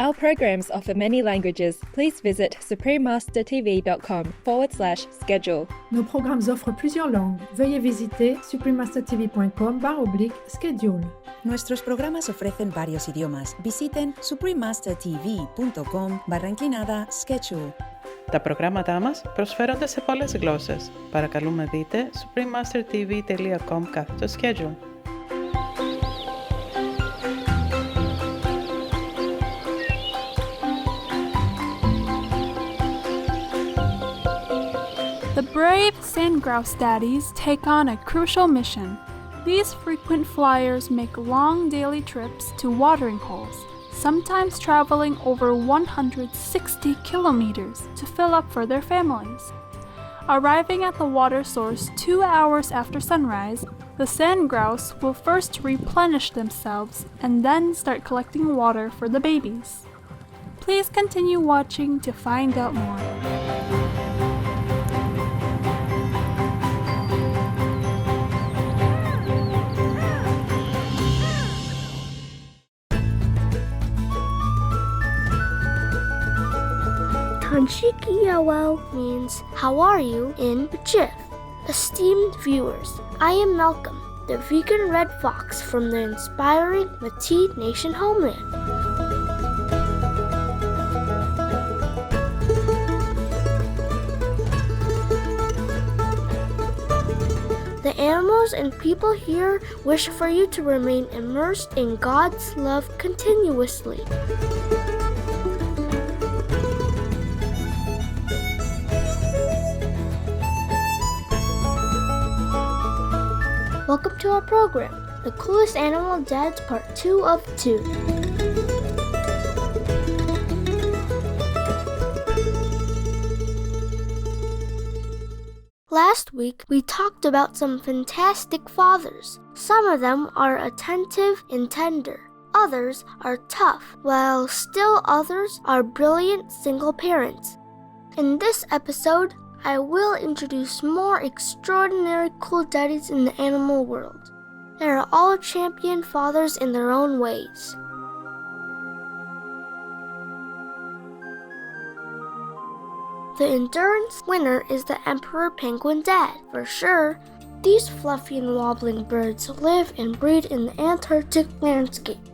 Our programs offer many languages. Please visit suprememastertv.com/schedule. Nos programmes offrent plusieurs langues. Veuillez visiter suprememastertv.com/schedule. Nuestros programas ofrecen varios idiomas. Visiten suprememastertv.com/schedule. Τα προγράμματά μας προσφέρονται σε πολλές γλώσσες. Παρακαλούμε δείτε suprememastertv.com/schedule. The brave sand grouse daddies take on a crucial mission. These frequent flyers make long daily trips to watering holes, sometimes traveling over 160 kilometers to fill up for their families. Arriving at the water source 2 hours after sunrise, the sand grouse will first replenish themselves and then start collecting water for the babies. Please continue watching to find out more. Tanchikiyawo means how are you in Pidgin. Esteemed viewers, I am Malcolm, the vegan red fox from the inspiring Métis Nation homeland. The animals and people here wish for you to remain immersed in God's love continuously. Welcome to our program, The Coolest Animal Dads Part 2 of 2. Last week, we talked about some fantastic fathers. Some of them are attentive and tender. Others are tough, while still others are brilliant single parents. In this episode, I will introduce more extraordinary cool daddies in the animal world. They are all champion fathers in their own ways. The endurance winner is the emperor penguin dad, for sure. These fluffy and wobbling birds live and breed in the Antarctic landscape.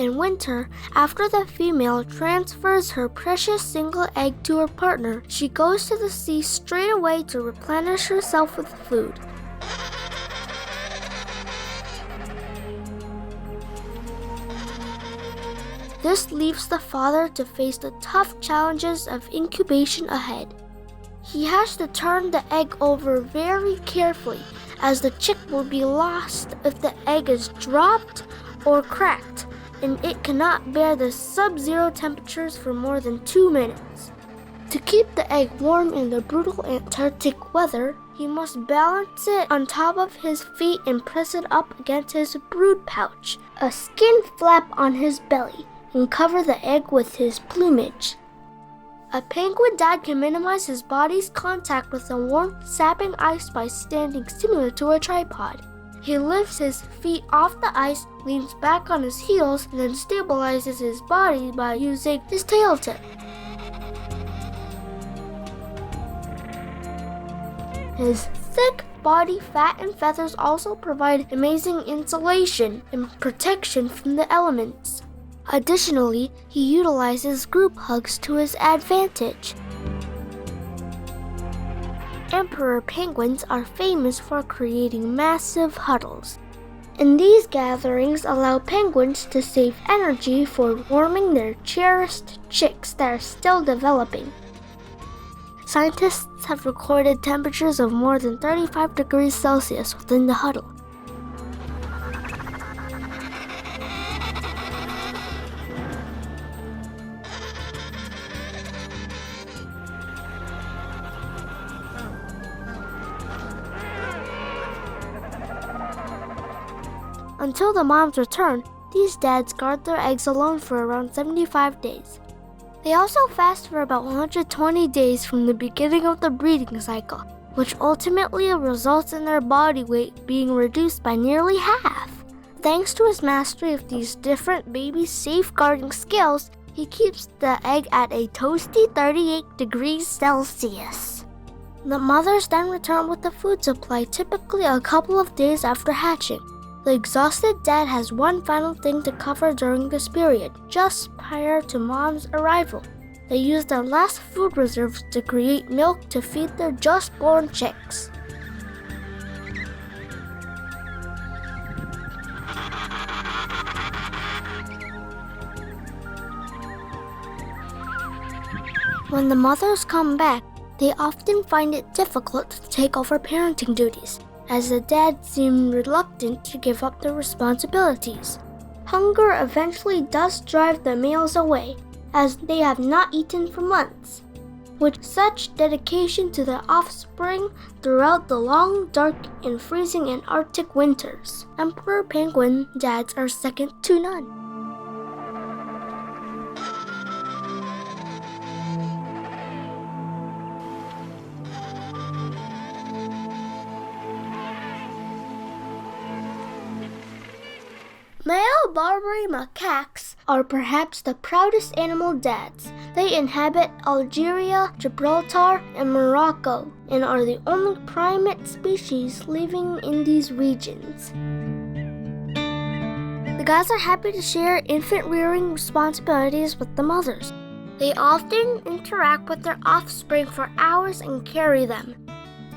In winter, after the female transfers her precious single egg to her partner, she goes to the sea straight away to replenish herself with food. This leaves the father to face the tough challenges of incubation ahead. He has to turn the egg over very carefully, as the chick will be lost if the egg is dropped or cracked, and it cannot bear the sub-zero temperatures for more than 2 minutes. To keep the egg warm in the brutal Antarctic weather, he must balance it on top of his feet and press it up against his brood pouch, a skin flap on his belly, and cover the egg with his plumage. A penguin dad can minimize his body's contact with the warm, sapping ice by standing similar to a tripod. He lifts his feet off the ice, leans back on his heels, and then stabilizes his body by using his tail tip. His thick body fat and feathers also provide amazing insulation and protection from the elements. Additionally, he utilizes group hugs to his advantage. Emperor penguins are famous for creating massive huddles. And these gatherings allow penguins to save energy for warming their cherished chicks that are still developing. Scientists have recorded temperatures of more than 35 degrees Celsius within the huddle. Until the moms return, these dads guard their eggs alone for around 75 days. They also fast for about 120 days from the beginning of the breeding cycle, which ultimately results in their body weight being reduced by nearly half. Thanks to his mastery of these different baby safeguarding skills, he keeps the egg at a toasty 38 degrees Celsius. The mothers then return with the food supply, typically a couple of days after hatching. The exhausted dad has one final thing to cover during this period, just prior to mom's arrival. They use their last food reserves to create milk to feed their just-born chicks. When the mothers come back, they often find it difficult to take over parenting duties, as the dads seem reluctant to give up their responsibilities. Hunger eventually does drive the males away, as they have not eaten for months. With such dedication to their offspring throughout the long, dark, and freezing Antarctic winters, emperor penguin dads are second to none. Male Barbary macaques are perhaps the proudest animal dads. They inhabit Algeria, Gibraltar, and Morocco, and are the only primate species living in these regions. The guys are happy to share infant rearing responsibilities with the mothers. They often interact with their offspring for hours and carry them.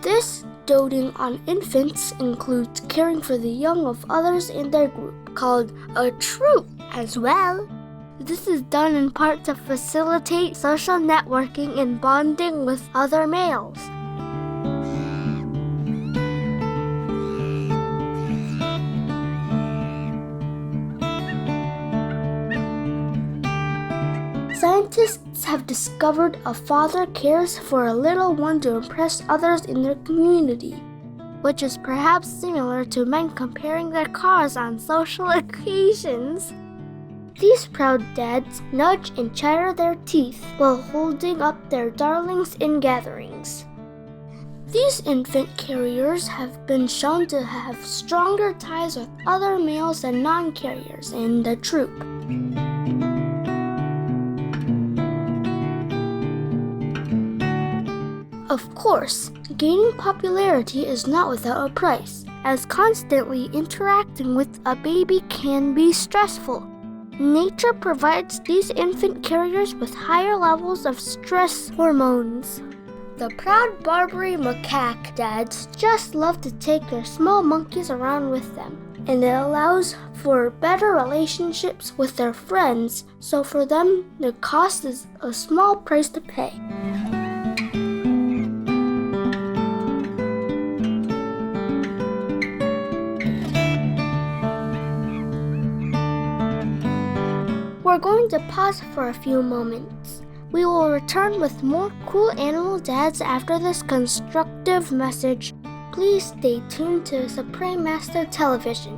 This doting on infants includes caring for the young of others in their group, called a troop as well. This is done in part to facilitate social networking and bonding with other males. Scientists have discovered a father cares for a little one to impress others in their community, which is perhaps similar to men comparing their cars on social occasions. These proud dads nudge and chatter their teeth while holding up their darlings in gatherings. These infant carriers have been shown to have stronger ties with other males than non-carriers in the troop. Of course, gaining popularity is not without a price, as constantly interacting with a baby can be stressful. Nature provides these infant carriers with higher levels of stress hormones. The proud Barbary macaque dads just love to take their small monkeys around with them, and it allows for better relationships with their friends, so for them, the cost is a small price to pay. We're going to pause for a few moments. We will return with more cool animal dads after this constructive message. Please stay tuned to Supreme Master Television.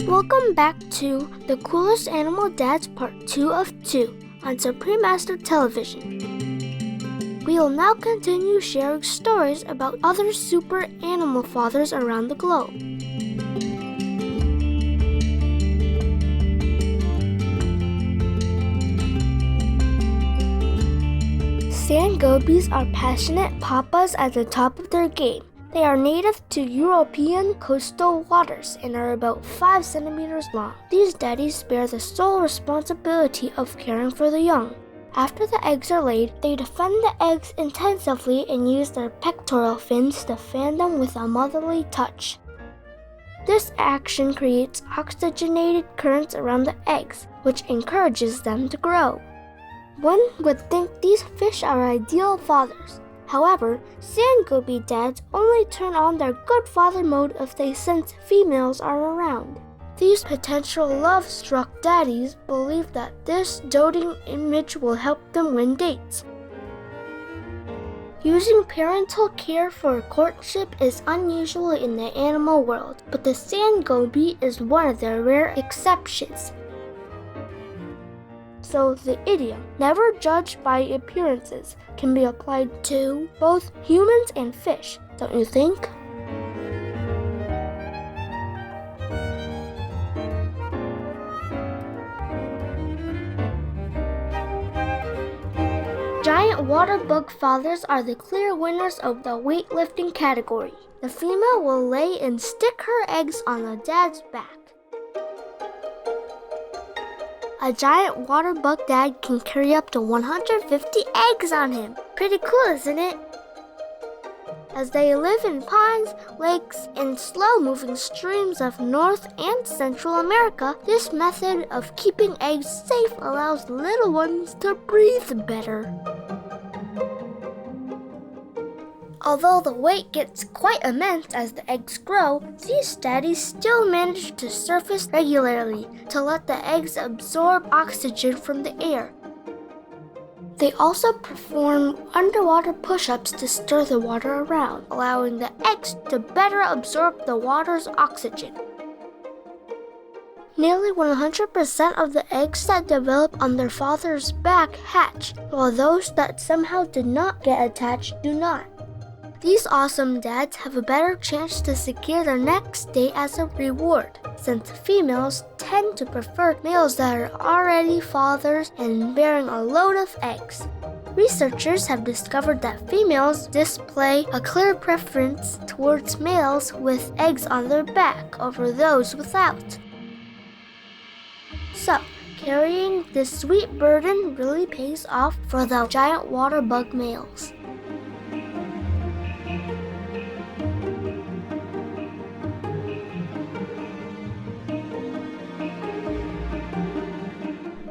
Welcome back to The Coolest Animal Dads Part 2 of 2 on Supreme Master Television. We will now continue sharing stories about other super animal fathers around the globe. Sand gobies are passionate papas at the top of their game. They are native to European coastal waters and are about 5 centimeters long. These daddies bear the sole responsibility of caring for the young. After the eggs are laid, they defend the eggs intensively and use their pectoral fins to fan them with a motherly touch. This action creates oxygenated currents around the eggs, which encourages them to grow. One would think these fish are ideal fathers. However, sand goby dads only turn on their good father mode if they sense females are around. These potential love-struck daddies believe that this doting image will help them win dates. Using parental care for courtship is unusual in the animal world, but the sand goby is one of the rare exceptions. So the idiom, never judge by appearances, can be applied to both humans and fish, don't you think? Giant water bug fathers are the clear winners of the weightlifting category. The female will lay and stick her eggs on the dad's back. A giant water bug dad can carry up to 150 eggs on him. Pretty cool, isn't it? As they live in ponds, lakes, and slow-moving streams of North and Central America, this method of keeping eggs safe allows little ones to breathe better. Although the weight gets quite immense as the eggs grow, these daddies still manage to surface regularly to let the eggs absorb oxygen from the air. They also perform underwater push-ups to stir the water around, allowing the eggs to better absorb the water's oxygen. Nearly 100% of the eggs that develop on their father's back hatch, while those that somehow did not get attached do not. These awesome dads have a better chance to secure their next date as a reward, since females tend to prefer males that are already fathers and bearing a load of eggs. Researchers have discovered that females display a clear preference towards males with eggs on their back over those without. So, carrying this sweet burden really pays off for the giant water bug males.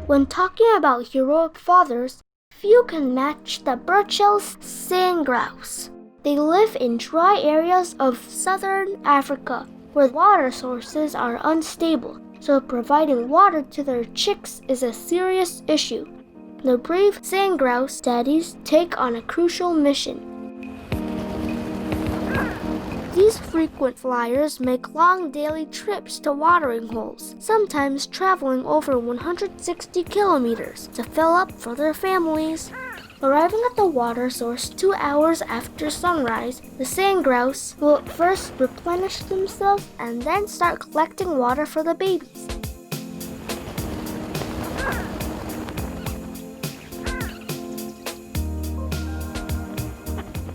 When talking about heroic fathers, few can match the Burchell's sand grouse. They live in dry areas of southern Africa where water sources are unstable, so providing water to their chicks is a serious issue. The brave sand grouse daddies take on a crucial mission. These frequent flyers make long daily trips to watering holes, sometimes traveling over 160 kilometers to fill up for their families. Arriving at the water source 2 hours after sunrise, the sand grouse will first replenish themselves and then start collecting water for the babies.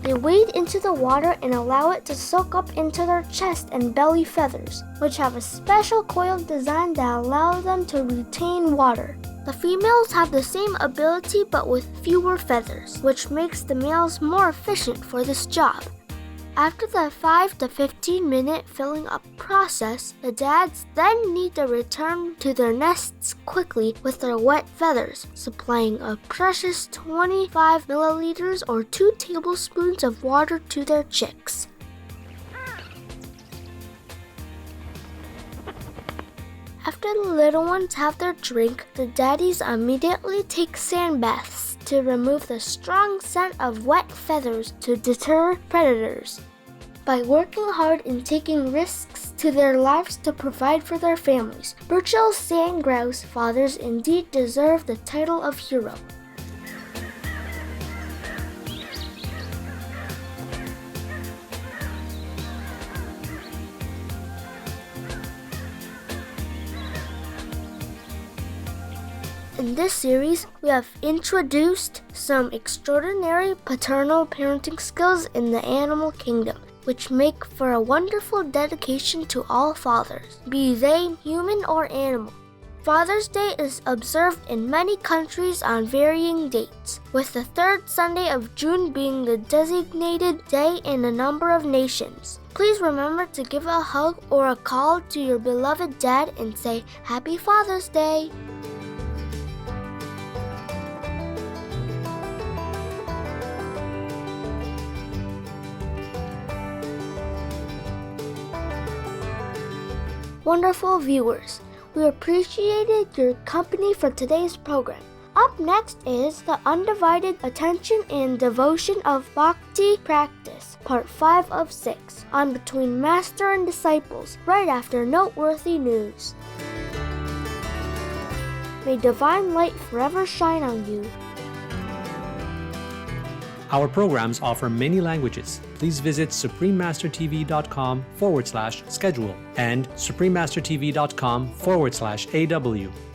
They wade into the water and allow it to soak up into their chest and belly feathers, which have a special coil design that allows them to retain water. The females have the same ability but with fewer feathers, which makes the males more efficient for this job. After the 5 to 15 minute filling up process, the dads then need to return to their nests quickly with their wet feathers, supplying a precious 25 milliliters or 2 tablespoons of water to their chicks. After the little ones have their drink, the daddies immediately take sand baths to remove the strong scent of wet feathers to deter predators. By working hard and taking risks to their lives to provide for their families, Burchell's sand grouse fathers indeed deserve the title of hero. In this series, we have introduced some extraordinary paternal parenting skills in the animal kingdom, which make for a wonderful dedication to all fathers, be they human or animal. Father's Day is observed in many countries on varying dates, with the third Sunday of June being the designated day in a number of nations. Please remember to give a hug or a call to your beloved dad and say, Happy Father's Day! Wonderful viewers, we appreciated your company for today's program. Up next is the undivided attention and devotion of Bhakti practice, part 5 of 6, on between master and disciples, right after noteworthy news. May divine light forever shine on you. Our programs offer many languages. Please visit suprememastertv.com/schedule and suprememastertv.com/AW.